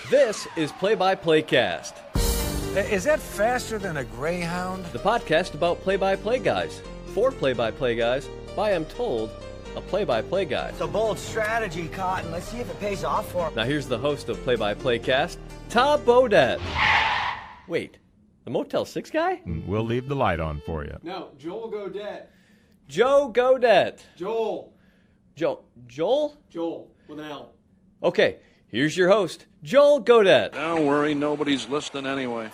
This is Play-by-Playcast. Is that faster than a Greyhound? The podcast about play-by-play guys. For play-by-play guys, by, I'm told, a play-by-play guy. It's a bold strategy, Cotton. Let's see if it pays off for him. Now here's the host of Play-by-Playcast, Tom Bodette. Wait, the Motel 6 guy? We'll leave the light on for you. No, Joel Godet. Joe Godet. Joel. Joel? Joel, with an L. Okay, here's your host, Joel Godet. Don't worry, nobody's listening anyway.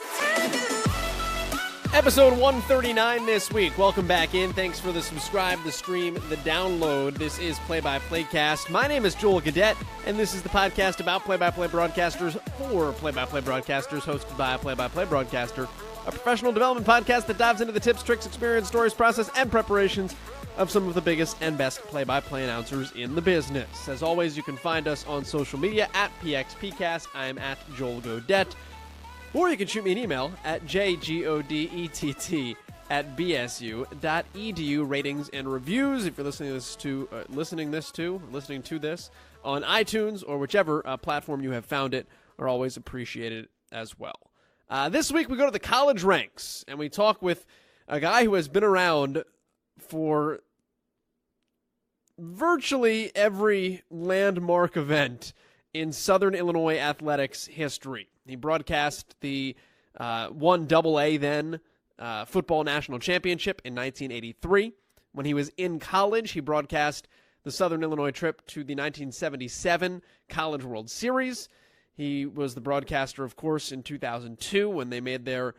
Episode 139 this week. Welcome back in. Thanks for the subscribe, the stream, the download. This is Play-by-Playcast. My name is Joel Godet, and this is the podcast about play-by-play broadcasters for play-by-play broadcasters, hosted by a play-by-play broadcaster, a professional development podcast that dives into the tips, tricks, experience, stories, process, and preparations of some of the biggest and best play-by-play announcers in the business. As always, you can find us on social media at PXPcast. I am at Joel Godet. Or you can shoot me an email at jgodett@bsu.edu. Ratings and reviews, if you're listening to this on iTunes or whichever platform you have found it, are always appreciated as well. This week we go to the college ranks, and we talk with a guy who has been around for virtually every landmark event in Southern Illinois athletics history. He broadcast the 1AA then football national championship in 1983. When he was in college, he broadcast the Southern Illinois trip to the 1977 College World Series. He was the broadcaster, of course, in 2002 when they made their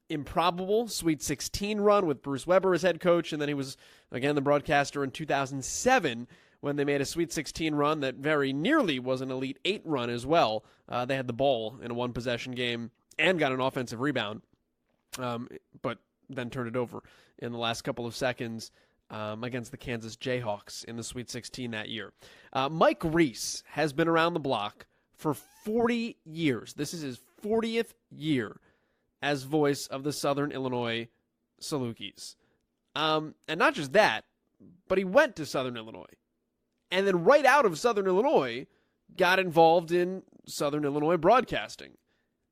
improbable Sweet 16 run with Bruce Weber as head coach, and then he was, again, the broadcaster in 2007 when they made a Sweet 16 run that very nearly was an Elite 8 run as well. They had the ball in a one-possession game and got an offensive rebound, but then turned it over in the last couple of seconds against the Kansas Jayhawks in the Sweet 16 that year. Mike Reis has been around the block for 40 years. This is his 40th year as voice of the Southern Illinois Salukis. And not just that, but he went to Southern Illinois. And then right out of Southern Illinois, got involved in Southern Illinois broadcasting.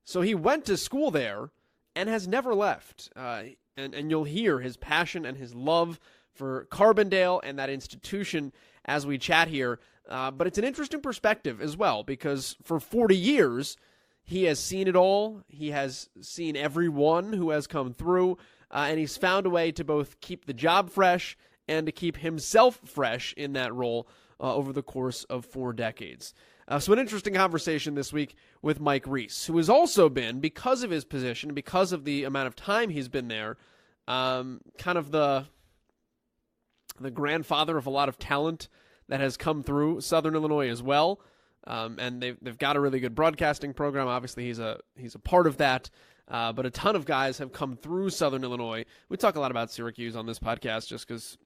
So he went to school there and has never left. And you'll hear his passion and his love for Carbondale and that institution as we chat here. But it's an interesting perspective as well, because for 40 years, he has seen it all. He has seen everyone who has come through, and he's found a way to both keep the job fresh and to keep himself fresh in that role over the course of 4 decades. So an interesting conversation this week with Mike Reis, who has also been, because of his position, because of the amount of time he's been there, kind of the grandfather of a lot of talent that has come through Southern Illinois as well. And they've got a really good broadcasting program. Obviously, he's a part of that. But a ton of guys have come through Southern Illinois. We talk a lot about Syracuse on this podcast just because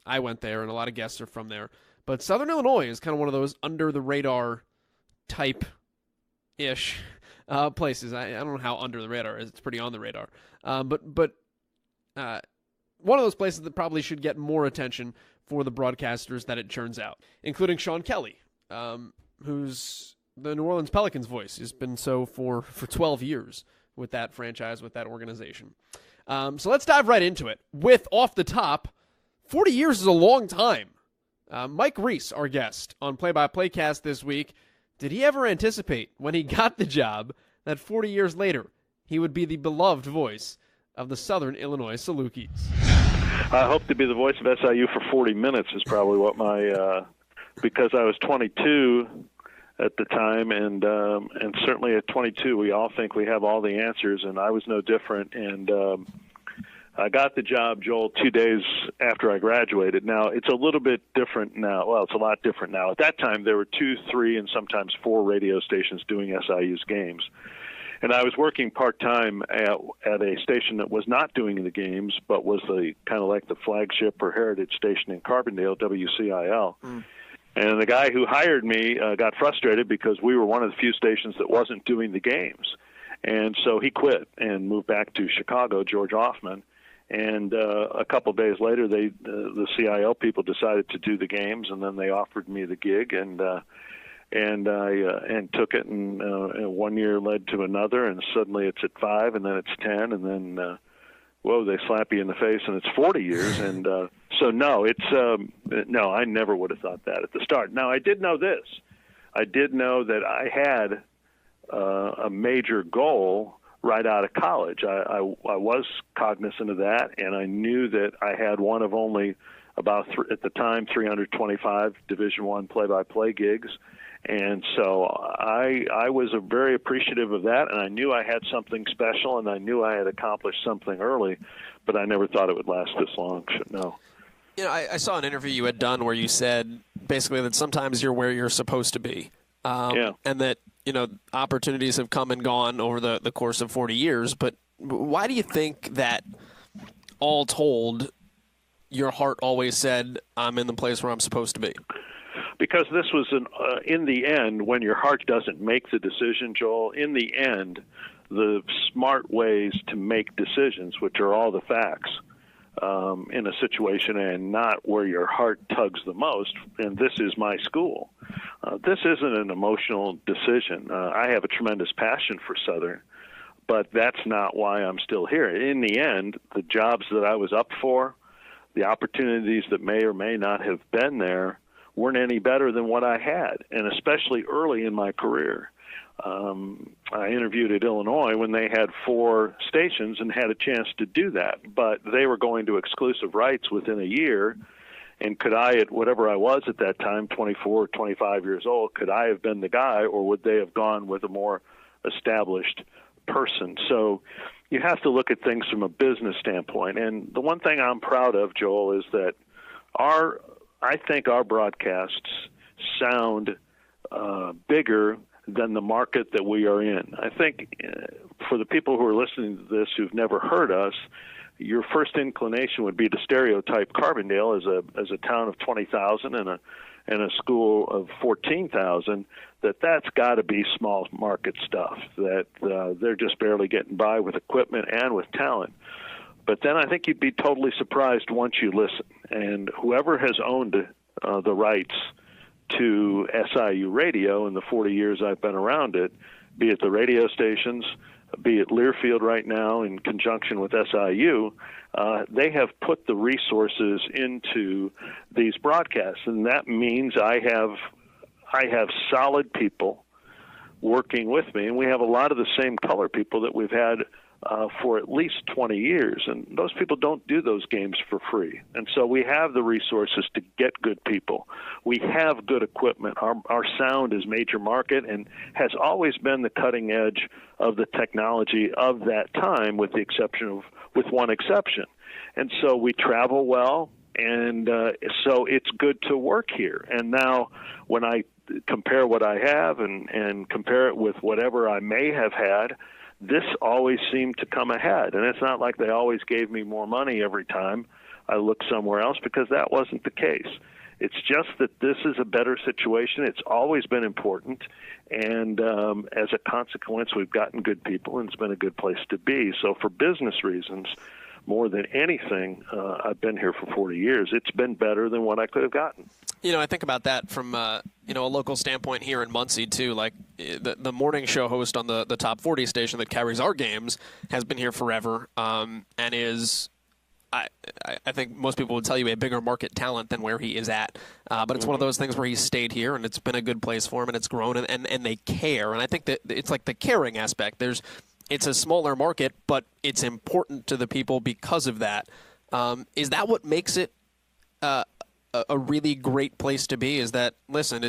I went there and a lot of guests are from there. But Southern Illinois is kind of one of those under-the-radar type-ish places. I don't know how under the radar is. It's pretty on the radar. But one of those places that probably should get more attention for the broadcasters that it churns out, including Sean Kelly, who's the New Orleans Pelicans voice. He's been so for 12 years with that franchise, with that organization. So let's dive right into it. With off the top, 40 years is a long time. Mike Reis, our guest on Play-by-Playcast this week, did he ever anticipate when he got the job that 40 years later he would be the beloved voice of the Southern Illinois Salukis? I hope to be the voice of SIU for 40 minutes is probably what my because I was 22 at the time, and certainly at 22 we all think we have all the answers, and I was no different. And I got the job, Joel, 2 days after I graduated. Now, it's a little bit different now. Well, it's a lot different now. At that time, there were 2, 3, and sometimes 4 radio stations doing SIU's games. And I was working part-time at a station that was not doing the games, but was the kind of like the flagship or heritage station in Carbondale, WCIL. And the guy who hired me got frustrated because we were one of the few stations that wasn't doing the games. And so he quit and moved back to Chicago, George Hoffman. And a couple of days later, the CIL people decided to do the games, and then they offered me the gig. And and I and took it, and 1 year led to another, and suddenly it's at 5, and then it's 10, and then whoa, they slap you in the face, and it's 40 years, and so no, no, I never would have thought that at the start. Now I did know this. I did know that I had a major goal right out of college. I was cognizant of that, and I knew that I had one of only about at the time 325 Division I play-by-play gigs, and so I was very appreciative of that, and I knew I had something special, and I knew I had accomplished something early, but I never thought it would last this long. No. You know, I saw an interview you had done where you said basically that sometimes you're where you're supposed to be, and that opportunities have come and gone over the course of 40 years. But why do you think that, all told, your heart always said, I'm in the place where I'm supposed to be? Because this was in the end, when your heart doesn't make the decision, Joel, in the end, the smart ways to make decisions, which are all the facts, in a situation and not where your heart tugs the most, and this is my school. This isn't an emotional decision. I have a tremendous passion for Southern, but that's not why I'm still here. In the end, the jobs that I was up for, the opportunities that may or may not have been there, weren't any better than what I had, and especially early in my career. I interviewed at Illinois when they had 4 stations and had a chance to do that, but they were going to exclusive rights within a year, and could I, at whatever I was at that time, 24 or 25 years old, could I have been the guy, or would they have gone with a more established person? So you have to look at things from a business standpoint, and the one thing I'm proud of, Joel, is that I think our broadcasts sound bigger than the market that we are in. I think for the people who are listening to this who've never heard us, your first inclination would be to stereotype Carbondale as a town of 20,000 and a school of 14,000. That's got to be small market stuff. That they're just barely getting by with equipment and with talent. But then I think you'd be totally surprised once you listen. And whoever has owned the rights to SIU radio in the 40 years I've been around it, be it the radio stations, be it Learfield right now in conjunction with SIU, they have put the resources into these broadcasts. And that means I have solid people working with me, and we have a lot of the same color people that we've had for at least 20 years, and those people don't do those games for free. And so we have the resources to get good people. We have good equipment. Our sound is major market and has always been the cutting edge of the technology of that time, with one exception. And so we travel well, and so it's good to work here. And now when I compare what I have and compare it with whatever I may have had, this always seemed to come ahead. And it's not like they always gave me more money every time I looked somewhere else, because that wasn't the case. It's just that this is a better situation. It's always been important. And as a consequence, we've gotten good people, and it's been a good place to be. So for business reasons, more than anything, I've been here for 40 years. It's been better than what I could have gotten. I think about that from a local standpoint here in Muncie too. Like the morning show host on the top 40 station that carries our games has been here forever, and is, I think most people would tell you, a bigger market talent than where he is at. But it's one of those things where he's stayed here, and it's been a good place for him, and it's grown, and they care. And I think that it's like the caring aspect. It's a smaller market, but it's important to the people because of that. Is that what makes it a really great place to be? Is that, listen,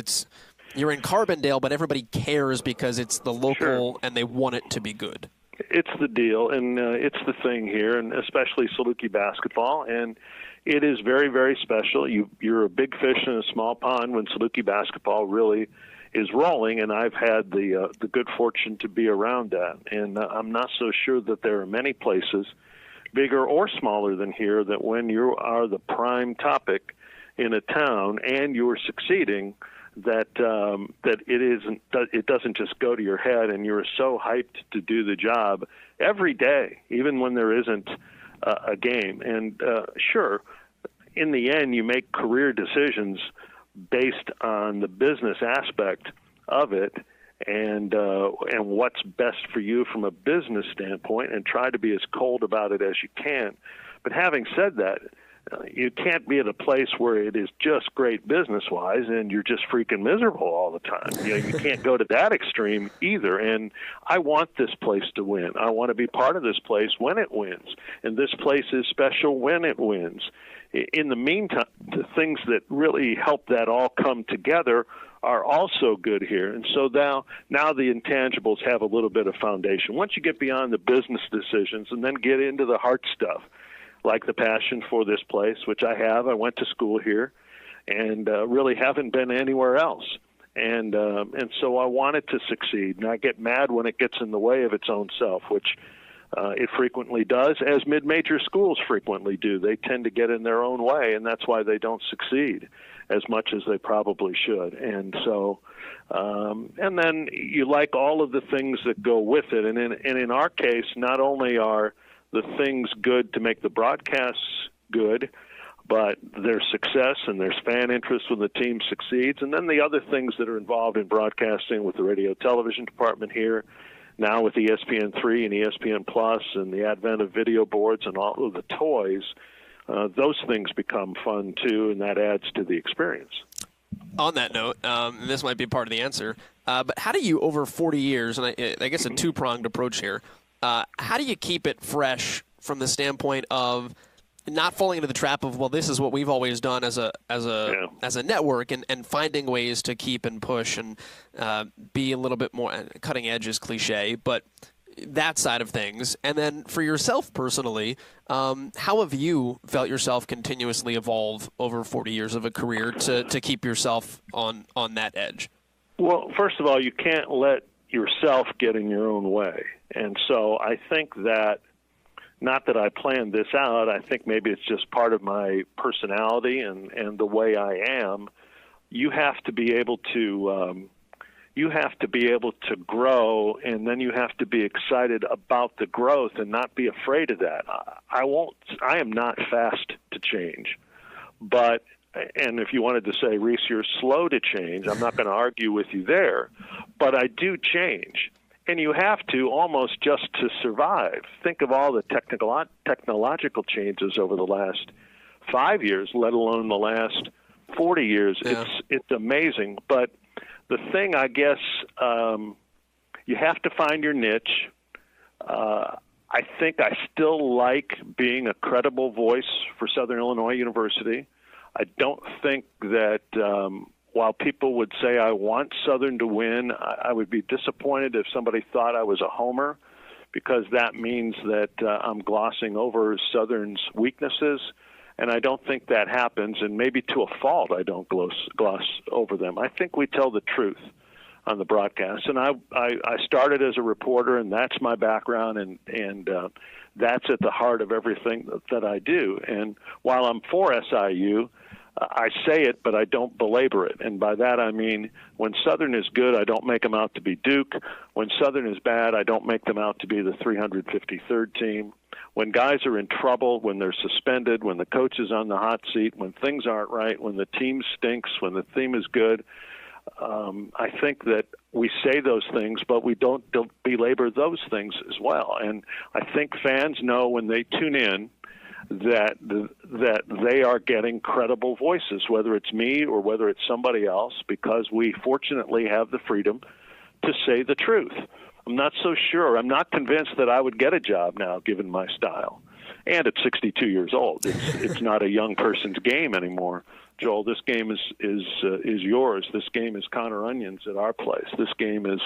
you're in Carbondale, but everybody cares because it's the local, and they want it to be good. It's the deal, and it's the thing here, and especially Salukis basketball, and it is very, very special. You're a big fish in a small pond when Salukis basketball really is rolling, and I've had the good fortune to be around that. And I'm not so sure that there are many places, bigger or smaller than here, that when you are the prime topic in a town and you're succeeding, that it doesn't just go to your head, and you're so hyped to do the job every day, even when there isn't a game. And sure, in the end, you make career decisions based on the business aspect of it and what's best for you from a business standpoint, and try to be as cold about it as you can. But having said that, you can't be at a place where it is just great business-wise and you're just freaking miserable all the time. You can't go to that extreme either. And I want this place to win. I want to be part of this place when it wins. And this place is special when it wins. In the meantime, the things that really help that all come together are also good here. And so now the intangibles have a little bit of foundation. Once you get beyond the business decisions and then get into the heart stuff, like the passion for this place, which I have. I went to school here and really haven't been anywhere else. And so I want it to succeed. And I get mad when it gets in the way of its own self, which it frequently does, as mid-major schools frequently do. They tend to get in their own way, and that's why they don't succeed as much as they probably should. And so, and then you like all of the things that go with it. And in our case, not only are the things good to make the broadcasts good, but there's success and there's fan interest when the team succeeds. And then the other things that are involved in broadcasting with the radio television department here, now with ESPN3 and ESPN Plus and the advent of video boards and all of the toys, those things become fun too, and that adds to the experience. On that note, this might be part of the answer, but how do you, over 40 years, and I guess a two-pronged approach here, how do you keep it fresh from the standpoint of not falling into the trap of, well, this is what we've always done as a network, and finding ways to keep and push and be a little bit more cutting edge is cliche, but that side of things. And then for yourself personally, how have you felt yourself continuously evolve over 40 years of a career to keep yourself on that edge? Well, first of all, you can't let yourself get in your own way. And so I think that, not that I planned this out, I think maybe it's just part of my personality and the way I am. You have to be able to grow, and then you have to be excited about the growth and not be afraid of that. I am not fast to change, but, and if you wanted to say, Reis, you're slow to change, I'm not going to argue with you there, but I do change. And you have to, almost just to survive. Think of all the technological changes over the last 5 years, let alone the last 40 years. Yeah. It's amazing. But the thing, I guess, you have to find your niche. I think I still like being a credible voice for Southern Illinois University. I don't think that while people would say I want Southern to win, I would be disappointed if somebody thought I was a homer, because that means that I'm glossing over Southern's weaknesses, and I don't think that happens, and maybe to a fault I don't gloss over them. I think we tell the truth on the broadcast, and I started as a reporter, and that's my background, and that's at the heart of everything that I do. And while I'm for SIU, I say it, but I don't belabor it. And by that I mean, when Southern is good, I don't make them out to be Duke. When Southern is bad, I don't make them out to be the 353rd team. When guys are in trouble, when they're suspended, when the coach is on the hot seat, when things aren't right, when the team stinks, when the team is good, I think that we say those things, but we don't belabor those things as well. And I think fans know when they tune in that they are getting credible voices, whether it's me or whether it's somebody else, because we fortunately have the freedom to say the truth. I'm not so sure. I'm not convinced that I would get a job now, given my style. And at 62 years old, it's not a young person's game anymore. Joel, this game is yours. This game is Connor Onions at our place. This game is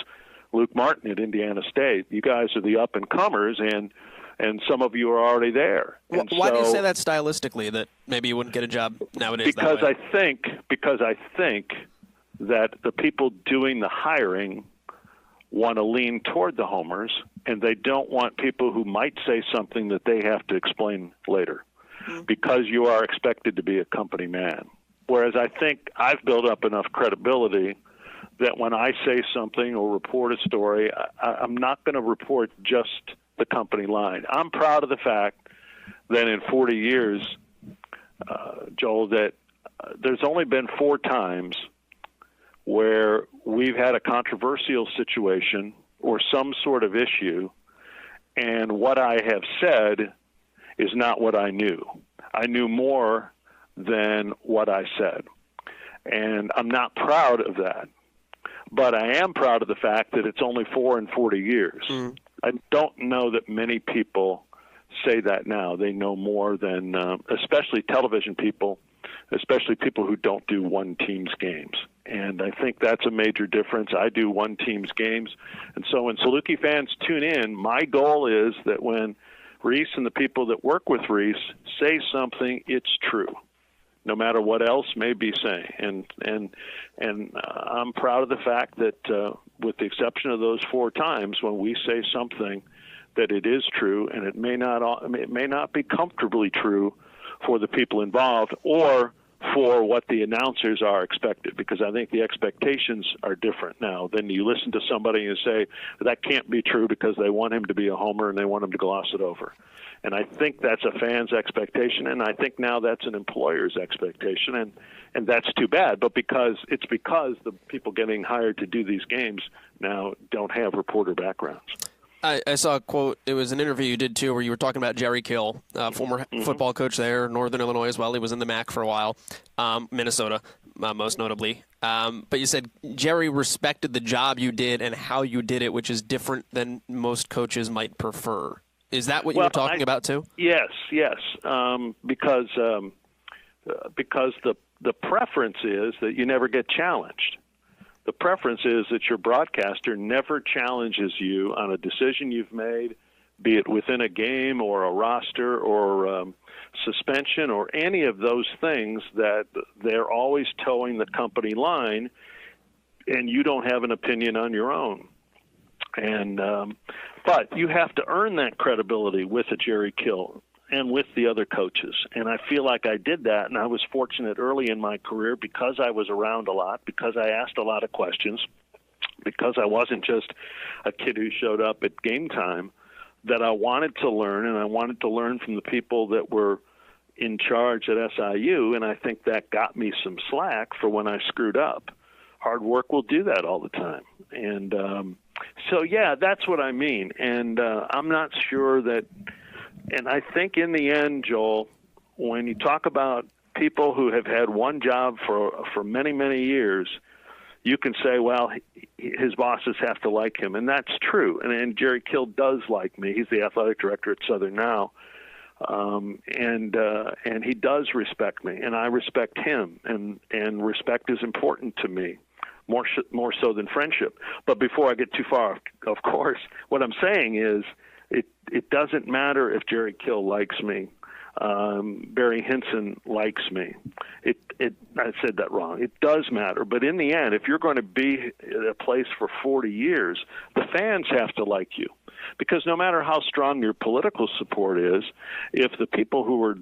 Luke Martin at Indiana State. You guys are the up-and-comers, and some of you are already there. And why do you say that stylistically, that maybe you wouldn't get a job nowadays? Because I think that the people doing the hiring want to lean toward the homers, and they don't want people who might say something that they have to explain later, because you are expected to be a company man. Whereas I think I've built up enough credibility that when I say something or report a story, I'm not going to report just the company line. I'm proud of the fact that in 40 years, Joel, that there's only been 4 times where we've had a controversial situation or some sort of issue, and what I have said is not what I knew. I knew more than what I said. And I'm not proud of that. But I am proud of the fact that it's only 4 and 40 years. I don't know that many people say that now. They know more than, especially television people, especially people who don't do one team's games. And I think that's a major difference. I do one team's games. And so when Saluki fans tune in, my goal is that when Reis and the people that work with Reis say something, it's true, no matter what else may be saying. And I'm proud of the fact that with the exception of those 4 times when we say something, that it is true, and it may not be comfortably true for the people involved or for what the announcers are expected, because I think the expectations are different now. Then you listen to somebody and say, that can't be true because they want him to be a homer and they want him to gloss it over. And I think that's a fan's expectation, and I think now that's an employer's expectation, and that's too bad. But because the people getting hired to do these games now don't have reporter backgrounds. I saw a quote. It was an interview you did, too, where you were talking about Jerry Kill, former football coach there, Northern Illinois as well. He was in the MAC for a while, Minnesota, most notably. But you said Jerry respected the job you did and how you did it, which is different than most coaches might prefer. Is that what you were talking about, too? Yes. Because the preference is that you never get challenged. The preference is that your broadcaster never challenges you on a decision you've made, be it within a game or a roster or suspension or any of those things, that they're always towing the company line and you don't have an opinion on your own. And but you have to earn that credibility with a Jerry Kill and with the other coaches. And I feel like I did that, and I was fortunate early in my career because I was around a lot, because I asked a lot of questions, because I wasn't just a kid who showed up at game time, that I wanted to learn, and I wanted to learn from the people that were in charge at SIU, and I think that got me some slack for when I screwed up. Hard work will do that all the time. And so, yeah, that's what I mean. And I'm not sure that – and I think in the end, Joel, when you talk about people who have had one job for many, many years, you can say, well, his bosses have to like him. And that's true. And Jerry Kill does like me. He's the athletic director at Southern now. And he does respect me, and I respect him. And respect is important to me, more so than friendship. But before I get too far, of course, what I'm saying is, it doesn't matter if Jerry Kill likes me, Barry Hinson likes me. I said that wrong. It does matter. But in the end, if you're going to be at a place for 40 years, the fans have to like you. Because no matter how strong your political support is, if the people who are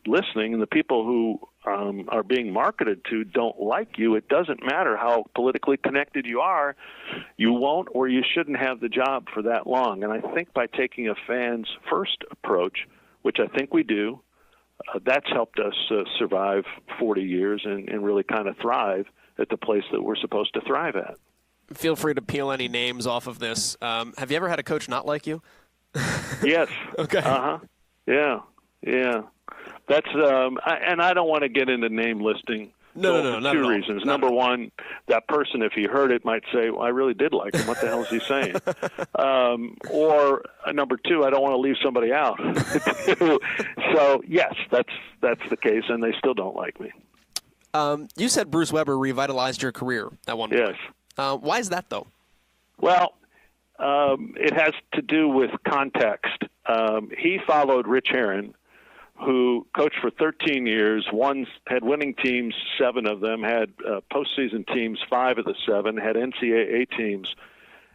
listening and the people who are being marketed to don't like you, it doesn't matter how politically connected you are, you won't or you shouldn't have the job for that long. And I think by taking a fans first approach, which I think we do, that's helped us survive 40 years and really kind of thrive at the place that we're supposed to thrive at. Feel free to peel any names off of this. Have you ever had a coach not like you? Yes. Okay. Yeah. That's and I don't want to get into name listing. No, for two reasons. Number one, that person, if he heard it, might say, well, I really did like him. What the hell is he saying? Or number two, I don't want to leave somebody out. So, yes, that's the case, and they still don't like me. You said Bruce Weber revitalized your career at one point. Yes. Why is that, though? Well, it has to do with context. He followed Rich Herron, who coached for 13 years, had winning teams, 7 of them, had postseason teams, 5 of the 7, had NCAA teams,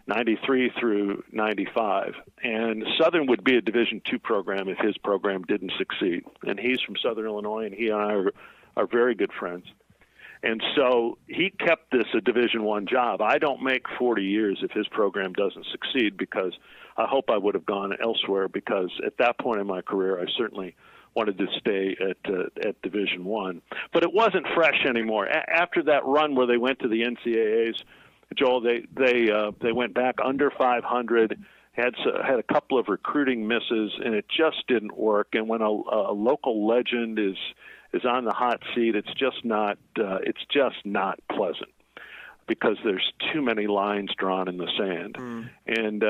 93 through 95. And Southern would be a Division II program if his program didn't succeed. And he's from Southern Illinois, and he and I are very good friends. And so he kept this a Division I job. I don't make 40 years if his program doesn't succeed, because I hope I would have gone elsewhere, because at that point in my career, I certainly wanted to stay at Division One. But it wasn't fresh anymore. After that run where they went to the NCAAs, Joel, they went back under 500. Had a couple of recruiting misses, and it just didn't work. And when a local legend is on the hot seat, it's just not pleasant, because there's too many lines drawn in the sand. And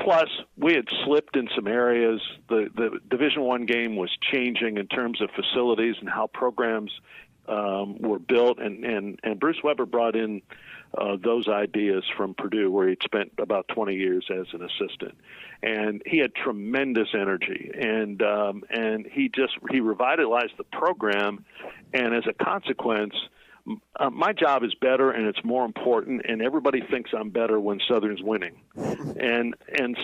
plus, we had slipped in some areas. The Division I game was changing in terms of facilities and how programs were built, and Bruce Weber brought in those ideas from Purdue, where he'd spent about 20 years as an assistant, and he had tremendous energy, and he revitalized the program, and as a consequence, my job is better and it's more important, and everybody thinks I'm better when Southern's winning. And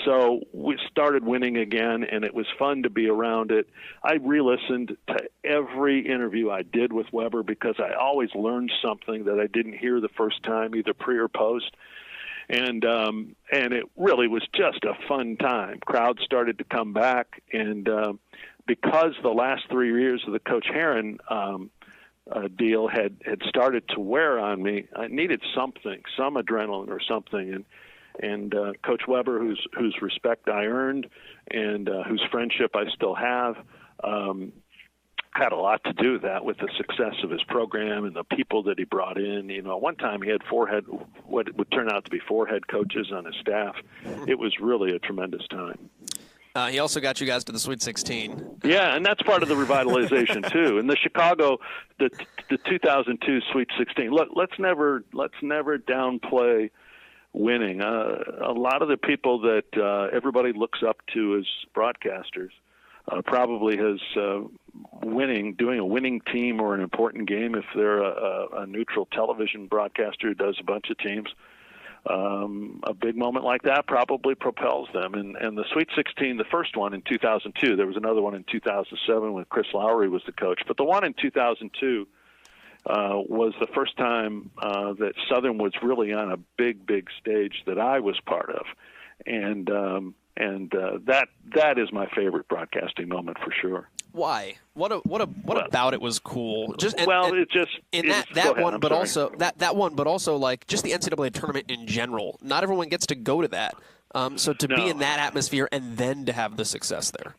so we started winning again, and it was fun to be around it. I re-listened to every interview I did with Weber, because I always learned something that I didn't hear the first time, either pre or post. And it really was just a fun time. Crowds started to come back, and because the last 3 years of the Coach Herron deal had started to wear on me, I needed something, some adrenaline or something, and Coach Weber, whose respect I earned and whose friendship I still have, had a lot to do with that, with the success of his program and the people that he brought in. You know, one time he had what would turn out to be 4 head coaches on his staff. It was really a tremendous time. He also got you guys to the Sweet 16. Yeah, and that's part of the revitalization too. And the Chicago, the 2002 Sweet 16. Look, let's never downplay winning. A lot of the people that everybody looks up to as broadcasters probably has doing a winning team or an important game. If they're a neutral television broadcaster who does a bunch of teams, a big moment like that probably propels them. And the Sweet 16, the first one in 2002, there was another one in 2007 when Chris Lowry was the coach, but the one in 2002 was the first time that Southern was really on a big stage that I was part of. And that is my favorite broadcasting moment for sure. Why? What about it was cool? That one, but also like just the NCAA tournament in general. Not everyone gets to go to that. So to be in that atmosphere and then to have the success there.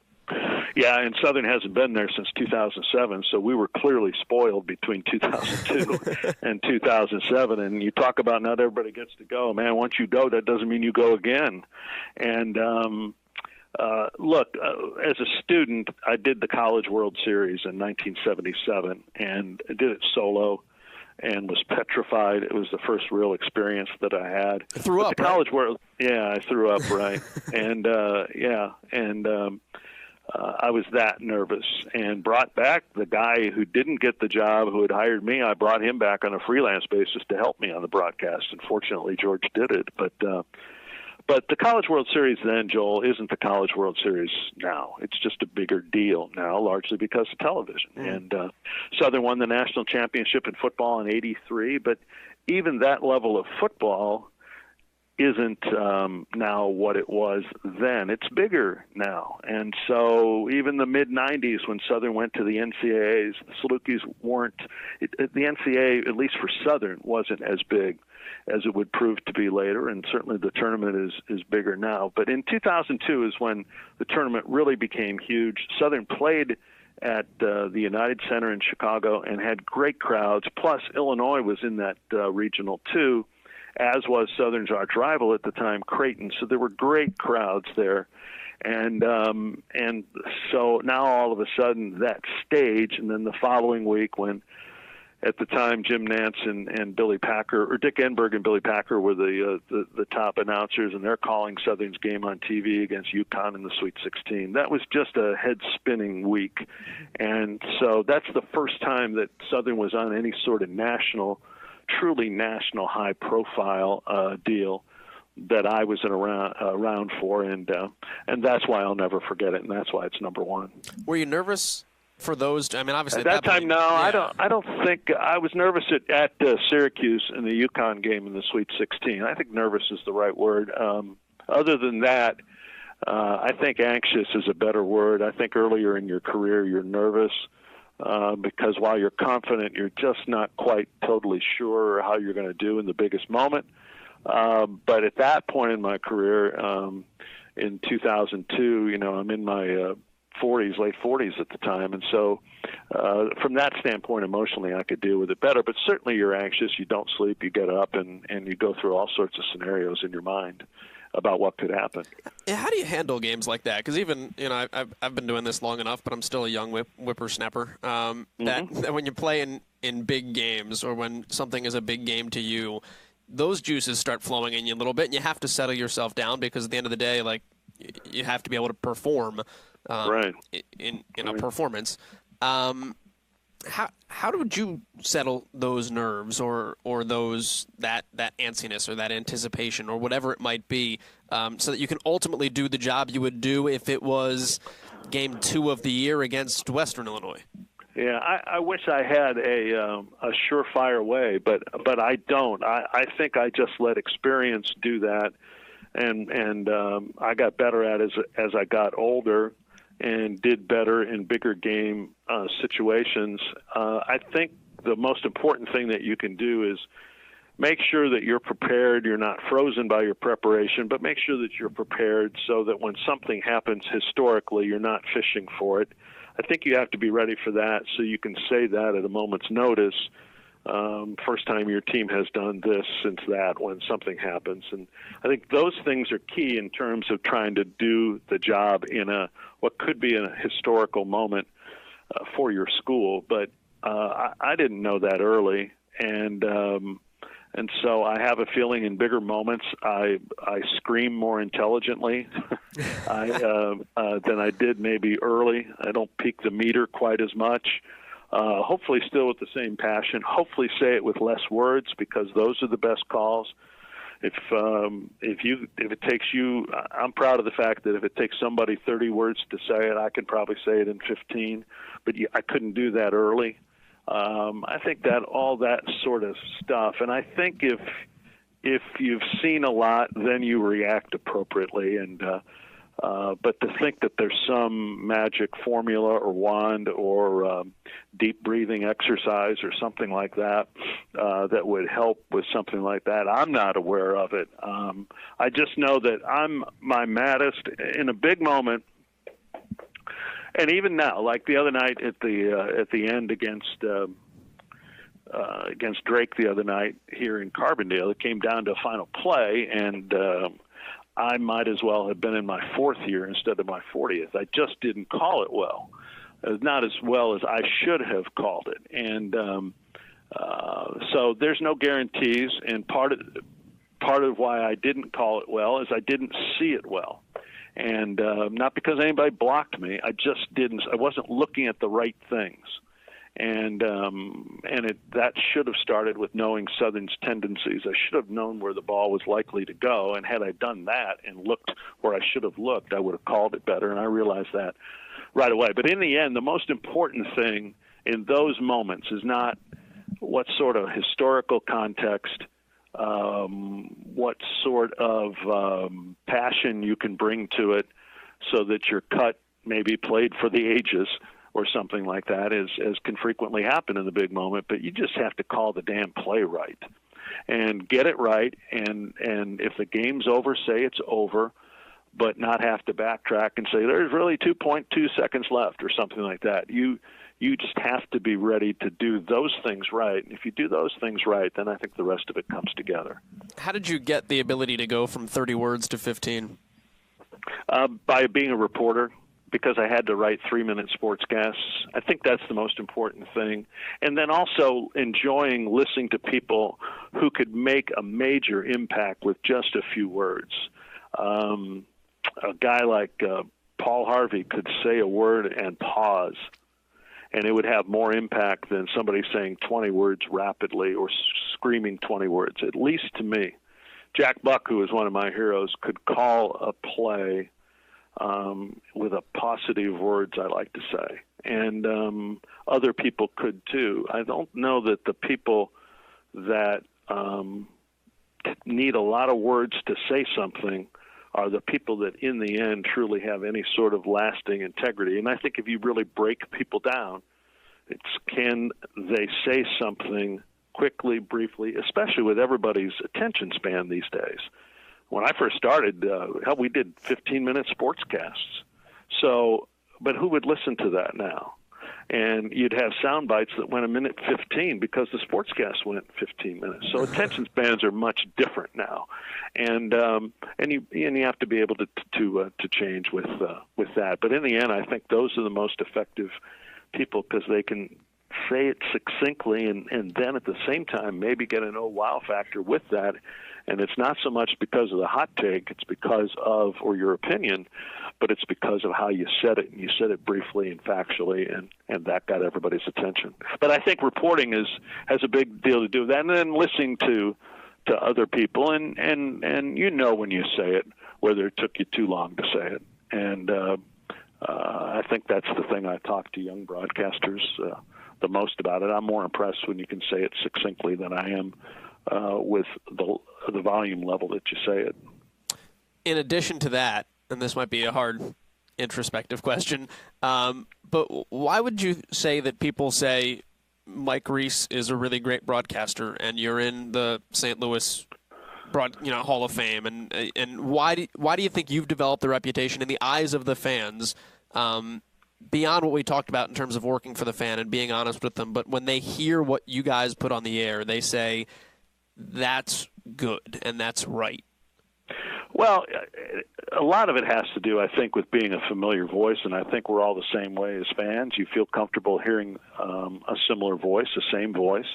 Yeah, and Southern hasn't been there since 2007, so we were clearly spoiled between 2002 and 2007. And you talk about not everybody gets to go. Man, once you go, that doesn't mean you go again. And look, as a student, I did the College World Series in 1977, and I did it solo and was petrified. It was the first real experience that I had. You threw up, the College World, yeah, I threw up, right. And I was that nervous, and brought back the guy who didn't get the job, who had hired me. I brought him back on a freelance basis to help me on the broadcast. Unfortunately, George did it. But the College World Series then, Joel, isn't the College World Series now. It's just a bigger deal now, largely because of television. And Southern won the national championship in football in '83, but even that level of football isn't now what it was then. It's bigger now. And so even the mid-'90s, when Southern went to the NCAAs, the Salukis weren't – the NCAA, at least for Southern, wasn't as big as it would prove to be later, and certainly the tournament is bigger now. But in 2002 is when the tournament really became huge. Southern played at the United Center in Chicago and had great crowds, plus Illinois was in that regional too, as was Southern's arch rival at the time, Creighton. So there were great crowds there. And so now all of a sudden that stage, and then the following week when at the time Jim Nance and Billy Packer, or Dick Enberg and Billy Packer were the top announcers, and they're calling Southern's game on TV against UConn in the Sweet 16. That was just a head-spinning week. And so that's the first time that Southern was on any sort of truly national high-profile deal that I was around for, and that's why I'll never forget it, and that's why it's number one. Were you nervous for those? I mean, obviously at that time, no. Yeah. I don't think I was nervous at Syracuse in the UConn game in the Sweet 16. I think nervous is the right word. Other than that, I think anxious is a better word. I think earlier in your career you're nervous because while you're confident, you're just not quite totally sure how you're going to do in the biggest moment. But at that point in my career, in 2002, I'm in my 40s, late 40s at the time. And so from that standpoint, emotionally, I could deal with it better. But certainly you're anxious, you don't sleep, you get up, and you go through all sorts of scenarios in your mind about what could happen. How do you handle games like that? Because even, I've been doing this long enough, but I'm still a young whippersnapper. That when you play in big games or when something is a big game to you, those juices start flowing in you a little bit, and you have to settle yourself down because at the end of the day, like, you have to be able to perform in a performance. How would you settle those nerves or those that antsiness or that anticipation or whatever it might be, so that you can ultimately do the job you would do if it was Game 2 of the year against Western Illinois? Yeah, I wish I had a surefire way, but I don't. I think I just let experience do that, and I got better at it as I got older and did better in bigger game situations. I think the most important thing that you can do is make sure that you're prepared. You're not frozen by your preparation, but make sure that you're prepared so that when something happens historically, you're not fishing for it. I think you have to be ready for that so you can say that at a moment's notice. First time your team has done this since that when something happens. And I think those things are key in terms of trying to do the job in what could be a historical moment for your school. But I didn't know that early. And so I have a feeling in bigger moments I scream more intelligently than I did maybe early. I don't peak the meter quite as much. Hopefully still with the same passion. Hopefully say it with less words because those are the best calls. If it takes you, I'm proud of the fact that if it takes somebody 30 words to say it, I can probably say it in 15. But I couldn't do that early. I think that all that sort of stuff, and I think if you've seen a lot, then you react appropriately. And but to think that there's some magic formula or wand or deep breathing exercise or something like that that would help with something like that, I'm not aware of it. I just know that I'm my maddest in a big moment. And even now, like the other night at the end against Drake the other night here in Carbondale, it came down to a final play, and I might as well have been in my 4th year instead of my 40th. I just didn't call it well, not as well as I should have called it, and so there's no guarantees. And part of why I didn't call it well is I didn't see it well. And not because anybody blocked me, I wasn't looking at the right things. And that should have started with knowing Southern's tendencies. I should have known where the ball was likely to go, and had I done that and looked where I should have looked, I would have called it better, and I realized that right away. But in the end, the most important thing in those moments is not what sort of historical context, what sort of passion you can bring to it so that your cut maybe played for the ages or something like that, as can frequently happen in the big moment. But you just have to call the damn play right and get it right. And if the game's over, say it's over, but not have to backtrack and say there's really 2.2 seconds left or something like that. You just have to be ready to do those things right. And if you do those things right, then I think the rest of it comes together. How did you get the ability to go from 30 words to 15? By being a reporter, because I had to write 3-minute sportscasts. I think that's the most important thing. And then also enjoying listening to people who could make a major impact with just a few words. A guy like Paul Harvey could say a word and pause, and it would have more impact than somebody saying 20 words rapidly or screaming 20 words, at least to me. Jack Buck, who is one of my heroes, could call a play with a paucity of words, I like to say. And other people could too. I don't know that the people that need a lot of words to say something are the people that in the end truly have any sort of lasting integrity. And I think if you really break people down, it's can they say something quickly, briefly, especially with everybody's attention span these days. When I first started, we did 15-minute sportscasts. So, but who would listen to that now? And you'd have sound bites that went a minute 15 because the sportscast went 15 minutes. So attention spans are much different now, and you have to be able to change with that. But in the end, I think those are the most effective people because they can say it succinctly and then at the same time maybe get an wow factor with that. And it's not so much because of the hot take, it's because of, or your opinion, but it's because of how you said it. And you said it briefly and factually, and that got everybody's attention. But I think reporting has a big deal to do with that. And then listening to other people, and you know when you say it, whether it took you too long to say it. And I think that's the thing I talk to young broadcasters the most about it. I'm more impressed when you can say it succinctly than I am with the volume level that you say it. In addition to that, and this might be a hard introspective question, but why would you say that people say Mike Reis is a really great broadcaster and you're in the St. Louis Hall of Fame, and why do you think you've developed the reputation in the eyes of the fans beyond what we talked about in terms of working for the fan and being honest with them, but when they hear what you guys put on the air, they say that's good and that's right? Well, a lot of it has to do, I think, with being a familiar voice, and I think we're all the same way as fans. You feel comfortable hearing a similar voice, the same voice,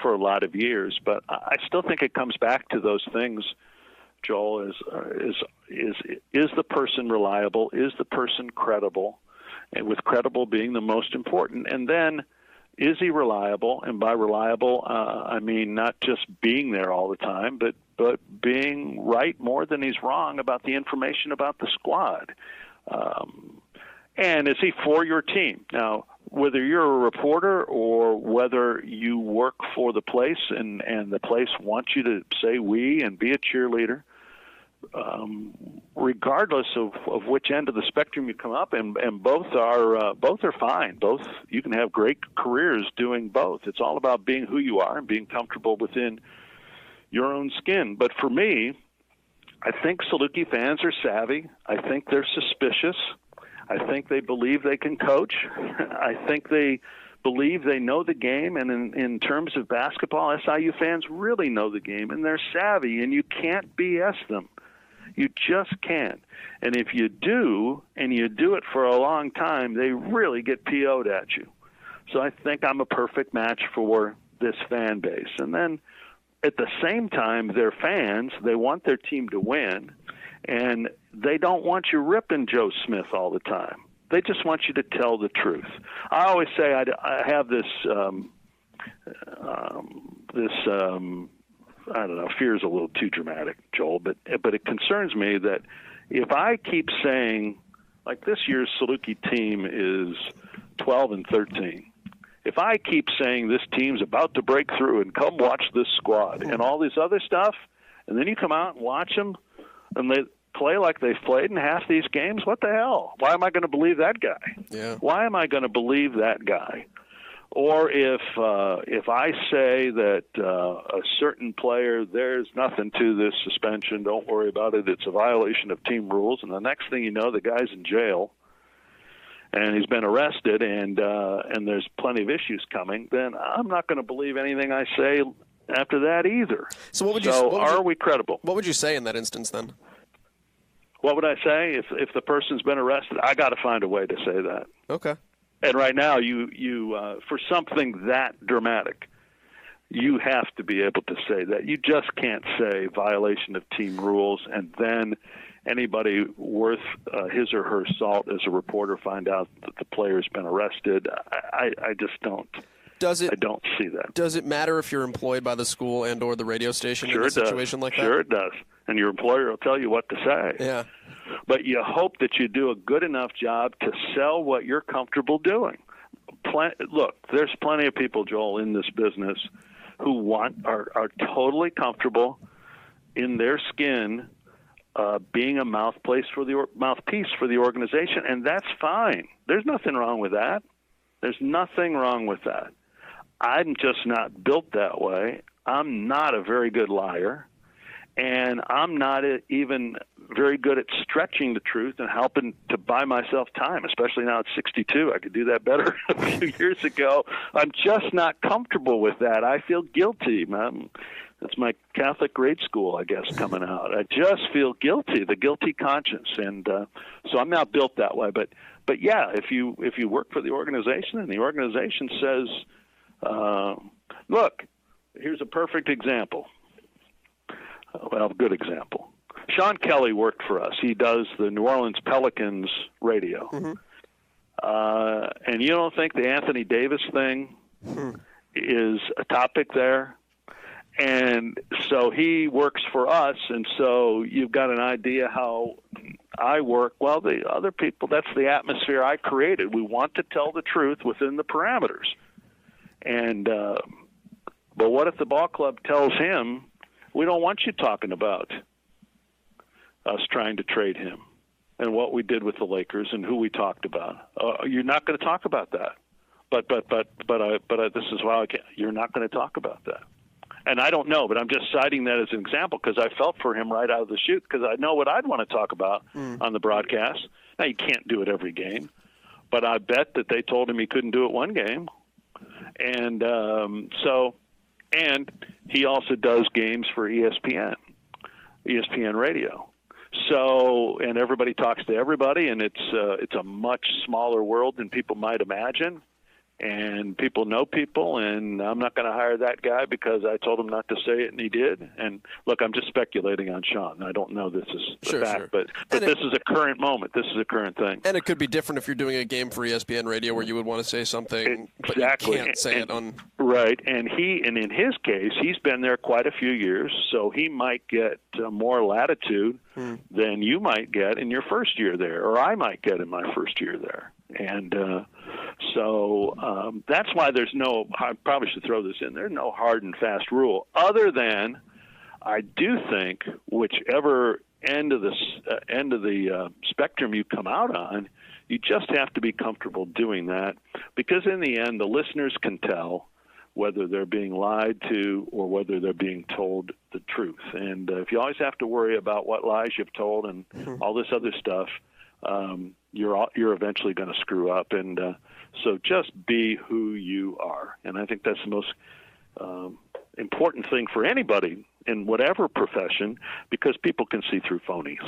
for a lot of years. But I still think it comes back to those things, Joel, is the person reliable? Is the person credible? And with credible being the most important. And then, is he reliable? And by reliable, I mean not just being there all the time, but being right more than he's wrong about the information about the squad. And is he for your team? Now, whether you're a reporter or whether you work for the place and the place wants you to say we and be a cheerleader, regardless of which end of the spectrum you come up, and both are fine. Both, you can have great careers doing both. It's all about being who you are and being comfortable within your own skin. But for me, I think Saluki fans are savvy. I think they're suspicious. I think they believe they can coach. I think they believe they know the game, and in terms of basketball, SIU fans really know the game, and they're savvy, and you can't BS them. You just can't. And if you do, and you do it for a long time, they really get PO'd at you. So I think I'm a perfect match for this fan base. And then at the same time, they're fans. They want their team to win, and they don't want you ripping Joe Smith all the time. They just want you to tell the truth. I always say I have this I don't know, fear is a little too dramatic, Joel, but it concerns me that if I keep saying, like this year's Saluki team is 12-13, if I keep saying this team's about to break through and come watch this squad and all this other stuff, and then you come out and watch them and they play like they've played in half these games, what the hell? Why am I going to believe that guy? Yeah. Why am I going to believe that guy? Or if I say that a certain player, there's nothing to this suspension, don't worry about it, it's a violation of team rules, and the next thing you know, the guy's in jail and he's been arrested, and there's plenty of issues coming, then I'm not going to believe anything I say after that either. So are we credible? What would you say in that instance then? What would I say if the person's been arrested? I got to find a way to say that. Okay. And right now, you for something that dramatic, you have to be able to say that. You just can't say violation of team rules and then anybody worth his or her salt as a reporter find out that the player's been arrested. I just don't. I don't see that. Does it matter if you're employed by the school and or the radio station in a situation like that? Sure it does. And your employer will tell you what to say. Yeah. But you hope that you do a good enough job to sell what you're comfortable doing. Look, there's plenty of people, Joel, in this business who are totally comfortable in their skin being a mouthpiece for the organization, and that's fine. There's nothing wrong with that. There's nothing wrong with that. I'm just not built that way. I'm not a very good liar, and I'm not even very good at stretching the truth and helping to buy myself time, especially now at 62. I could do that better a few years ago. I'm just not comfortable with that. I feel guilty, man. It's my Catholic grade school, I guess, coming out. I just feel guilty, the guilty conscience, and so I'm not built that way. But yeah, if you work for the organization and the organization says, look, here's a perfect example. Well, good example. Sean Kelly worked for us. He does the New Orleans Pelicans radio. Mm-hmm. And you don't think the Anthony Davis thing is a topic there? And so he works for us, and so you've got an idea how I work. Well, the other people, that's the atmosphere I created. We want to tell the truth within the parameters. And but what if the ball club tells him, we don't want you talking about us trying to trade him and what we did with the Lakers and who we talked about? You're not going to talk about that. But this is why you're not going to talk about that. And I don't know, but I'm just citing that as an example because I felt for him right out of the chute because I know what I'd want to talk about on the broadcast. Now, you can't do it every game, but I bet that they told him he couldn't do it one game. And and he also does games for ESPN Radio. So, and everybody talks to everybody, and it's a much smaller world than people might imagine. And people know people, and I'm not going to hire that guy because I told him not to say it, and he did. And look, I'm just speculating on Sean. I don't know this is the fact, but this is a current moment. This is a current thing. And it could be different if you're doing a game for ESPN Radio where you would want to say something, but you can't say it on. Right, and in his case, he's been there quite a few years, so he might get more latitude than you might get in your first year there, or I might get in my first year there. And so that's why there's no, I probably should throw this in, there's no hard and fast rule, other than I do think whichever end of the spectrum you come out on, you just have to be comfortable doing that, because in the end, the listeners can tell whether they're being lied to or whether they're being told the truth. And if you always have to worry about what lies you've told and all this other stuff, you're eventually going to screw up. And so just be who you are. And I think that's the most important thing for anybody in whatever profession, because people can see through phonies.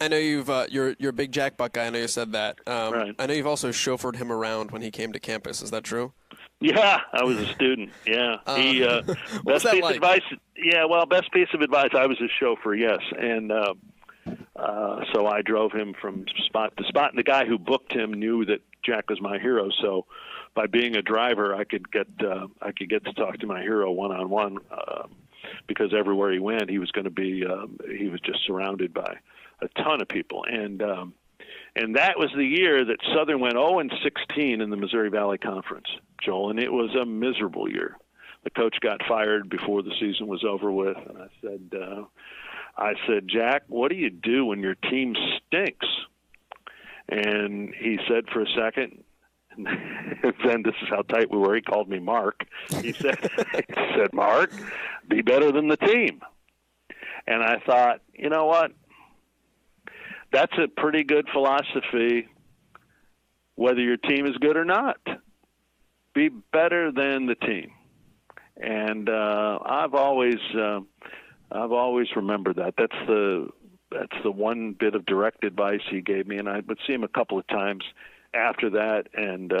I know you're a big Jack Buck guy. I know you said that. Right. I know you've also chauffeured him around when he came to campus. Is that true? Yeah, I was a student. Yeah, what was that like? Advice. Yeah, well, best piece of advice. I was his chauffeur. Yes, and so I drove him from spot to spot. And the guy who booked him knew that Jack was my hero. So by being a driver, I could get to talk to my hero one-on-one, because everywhere he went, he was going to be. He was just surrounded by a ton of people, and that was the year that Southern went 0-16 in the Missouri Valley Conference, Joel, and it was a miserable year. The coach got fired before the season was over with, and I said, Jack, what do you do when your team stinks? And he said for a second, and then this is how tight we were, he called me Mark. He said, Mark, be better than the team. And I thought, you know what? That's a pretty good philosophy, whether your team is good or not. Be better than the team. And I've always remembered that. That's the one bit of direct advice he gave me, and I would see him a couple of times after that, and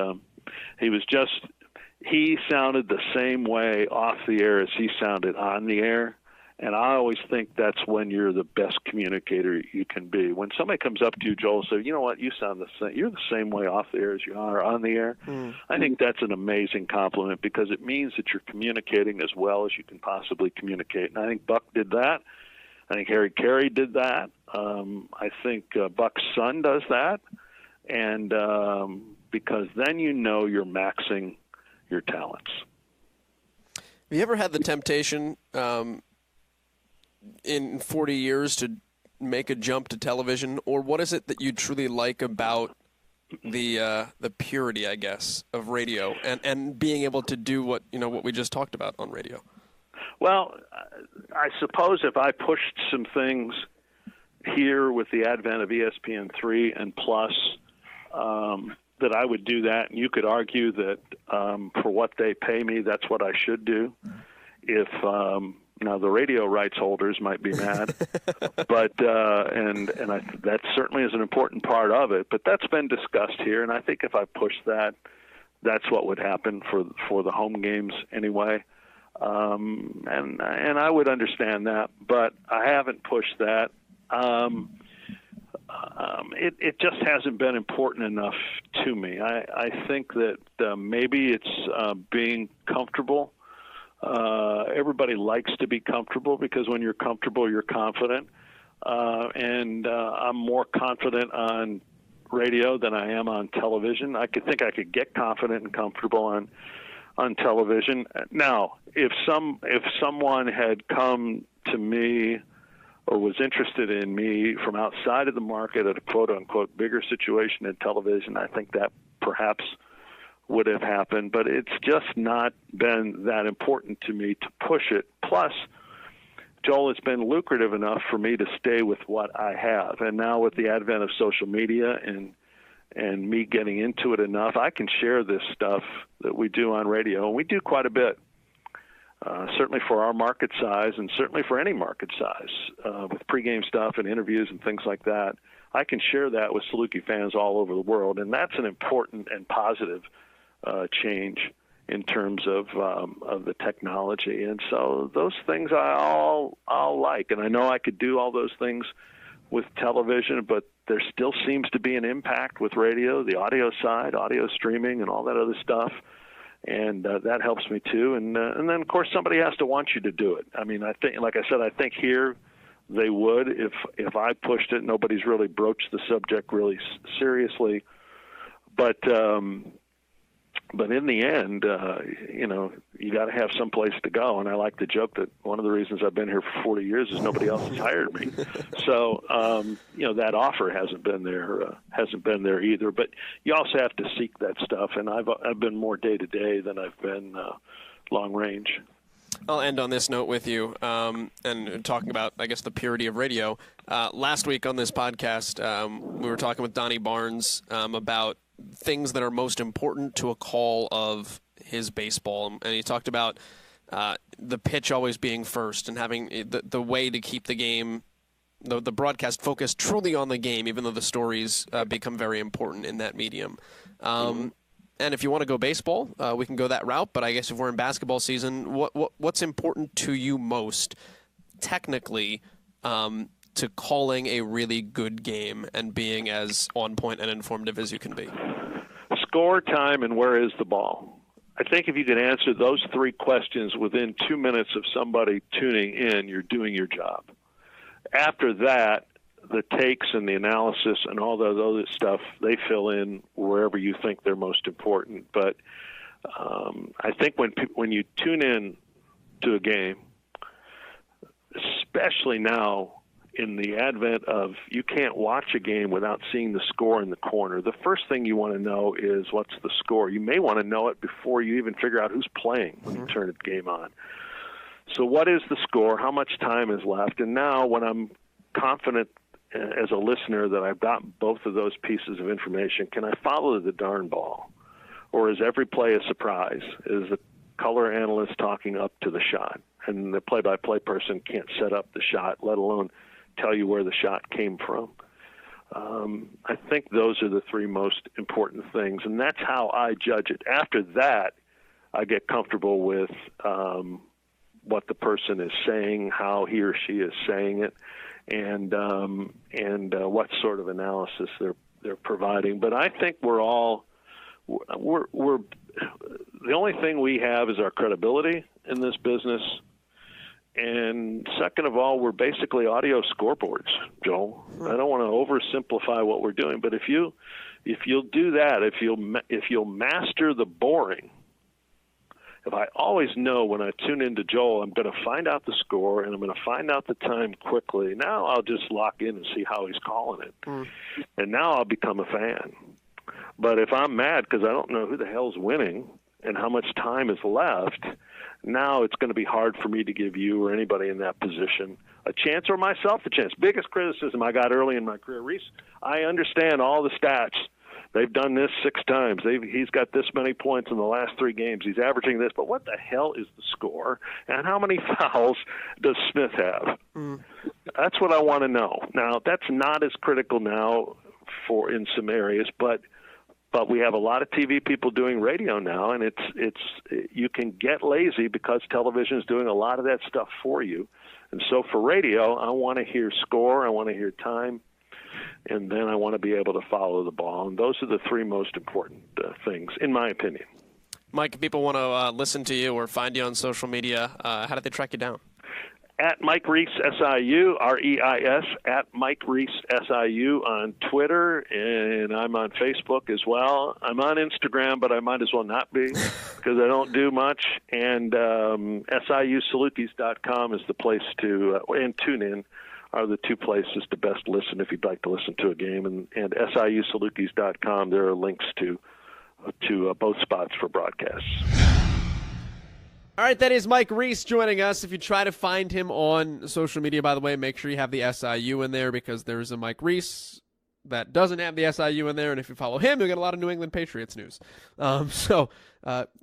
he sounded the same way off the air as he sounded on the air. And I always think that's when you're the best communicator you can be. When somebody comes up to you, Joel, and says, you know what, you sound the same. You're the same way off the air as you are on the air. I think that's an amazing compliment, because it means that you're communicating as well as you can possibly communicate. And I think Buck did that. I think Harry Carey did that. I think Buck's son does that. And because then you know you're maxing your talents. Have you ever had the temptation in 40 years to make a jump to television, or what is it that you truly like about the purity, I guess, of radio and being able to do what we just talked about on radio? Well, I suppose if I pushed some things here with the advent of ESPN3 and Plus, that I would do that, and you could argue that for what they pay me, that's what I should do. If now the radio rights holders might be mad, but that certainly is an important part of it. But that's been discussed here, and I think if I push that, that's what would happen for the home games anyway. And I would understand that, but I haven't pushed that. It just hasn't been important enough to me. I think that maybe it's being comfortable. Everybody likes to be comfortable because when you're comfortable, you're confident. And I'm more confident on radio than I am on television. I could get confident and comfortable on television. Now, if someone had come to me or was interested in me from outside of the market at a quote-unquote bigger situation in television, I think that perhaps would have happened. But it's just not been that important to me to push it. Plus, Joel, it's been lucrative enough for me to stay with what I have. And now with the advent of social media and me getting into it enough, I can share this stuff that we do on radio, and we do quite a bit. Certainly for our market size and certainly for any market size, with pregame stuff and interviews and things like that. I can share that with Saluki fans all over the world, and that's an important and positive change in terms of the technology. And so those things I'll like, and I know I could do all those things with television, but there still seems to be an impact with radio, the audio side, audio streaming and all that other stuff. And that helps me too. And then, of course, somebody has to want you to do it. I mean, I think, like I said, I think here they would if I pushed it. Nobody's really broached the subject really seriously. But in the end, you got to have some place to go. And I like to joke that one of the reasons I've been here for 40 years is nobody else has hired me. So, that offer hasn't been there either. But you also have to seek that stuff. And I've been more day to day than I've been long range. I'll end on this note with you, and talking about, I guess, the purity of radio. Last week on this podcast, we were talking with Donnie Barnes about things that are most important to a call of his baseball. And he talked about the pitch always being first and having the way to keep the game, the broadcast focused truly on the game, even though the stories become very important in that medium. And if you want to go baseball, we can go that route. But I guess if we're in basketball season, what's important to you most technically to calling a really good game and being as on point and informative as you can be? Score, time, and where is the ball? I think if you can answer those three questions within 2 minutes of somebody tuning in, you're doing your job. After that, the takes and the analysis and all that other stuff, they fill in wherever you think they're most important. But I think when you tune in to a game, especially now in the advent of you can't watch a game without seeing the score in the corner, the first thing you want to know is what's the score. You may want to know it before you even figure out who's playing when you turn the game on. So what is the score? How much time is left? And now when I'm confident as a listener that I've got both of those pieces of information, can I follow the darn ball? Or is every play a surprise? Is the color analyst talking up to the shot? And the play-by-play person can't set up the shot, let alone tell you where the shot came from. I think those are the three most important things, and that's how I judge it. After that, I get comfortable with what the person is saying, how he or she is saying it, and what sort of analysis they're providing. But I think we're the only thing we have is our credibility in this business. And second of all, we're basically audio scoreboards, Joel. I don't want to oversimplify what we're doing, but if you'll do that, if you'll master the boring, if I always know when I tune into Joel, I'm going to find out the score and I'm going to find out the time quickly. Now I'll just lock in and see how he's calling it. And now I'll become a fan. But if I'm mad because I don't know who the hell's winning and how much time is left, now it's going to be hard for me to give you or anybody in that position a chance, or myself a chance. Biggest criticism I got early in my career, Reis, I understand all the stats. They've done this 6 times. He's got this many points in the last 3 games. He's averaging this. But what the hell is the score? And how many fouls does Smith have? That's what I want to know. Now, that's not as critical now in some areas, but we have a lot of TV people doing radio now, and it's you can get lazy because television is doing a lot of that stuff for you. And so for radio, I want to hear score, I want to hear time, and then I want to be able to follow the ball. And those are the 3 most important things, in my opinion. Mike, if people want to listen to you or find you on social media, how do they track you down? At Mike Reis, SIU, REIS, at Mike Reis, SIU on Twitter, and I'm on Facebook as well. I'm on Instagram, but I might as well not be because I don't do much. And SIUSalukis.com is the place to, and TuneIn are the 2 places to best listen if you'd like to listen to a game. And SIUSalukis.com, there are links to both spots for broadcasts. All right, that is Mike Reis joining us. If you try to find him on social media, by the way, make sure you have the SIU in there because there's a Mike Reis that doesn't have the SIU in there, and if you follow him, you'll get a lot of New England Patriots news.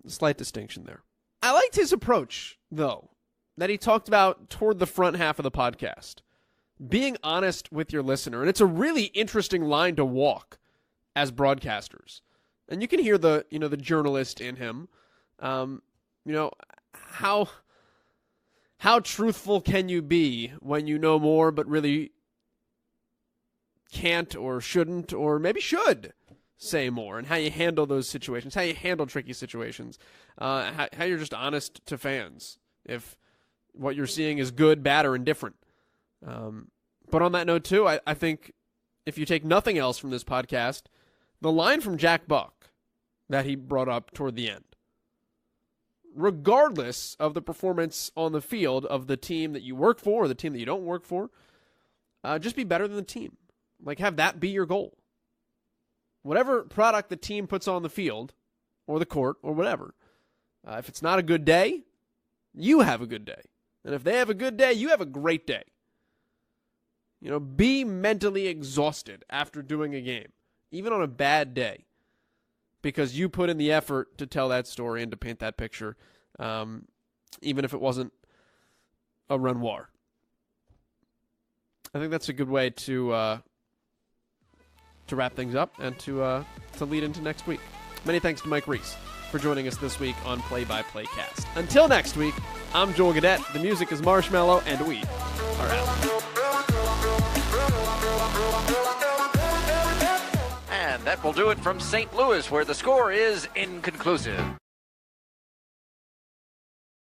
Slight distinction there. I liked his approach, though, that he talked about toward the front half of the podcast. Being honest with your listener, and it's a really interesting line to walk as broadcasters. And you can hear the journalist in him. How truthful can you be when you know more but really can't or shouldn't or maybe should say more, and how you handle those situations, how you handle tricky situations, how you're just honest to fans if what you're seeing is good, bad, or indifferent. But on that note, too, I think if you take nothing else from this podcast, the line from Jack Buck that he brought up toward the end, regardless of the performance on the field of the team that you work for or the team that you don't work for, just be better than the team. Like, have that be your goal. Whatever product the team puts on the field or the court or whatever, if it's not a good day, you have a good day. And if they have a good day, you have a great day. Be mentally exhausted after doing a game, even on a bad day, because you put in the effort to tell that story and to paint that picture, even if it wasn't a Renoir. I think that's a good way to wrap things up and to lead into next week. Many thanks to Mike Reis for joining us this week on Play-by-Playcast. Until next week, I'm Joel Gadet. The music is Marshmallow, and we are out. And that will do it from St. Louis, where the score is inconclusive.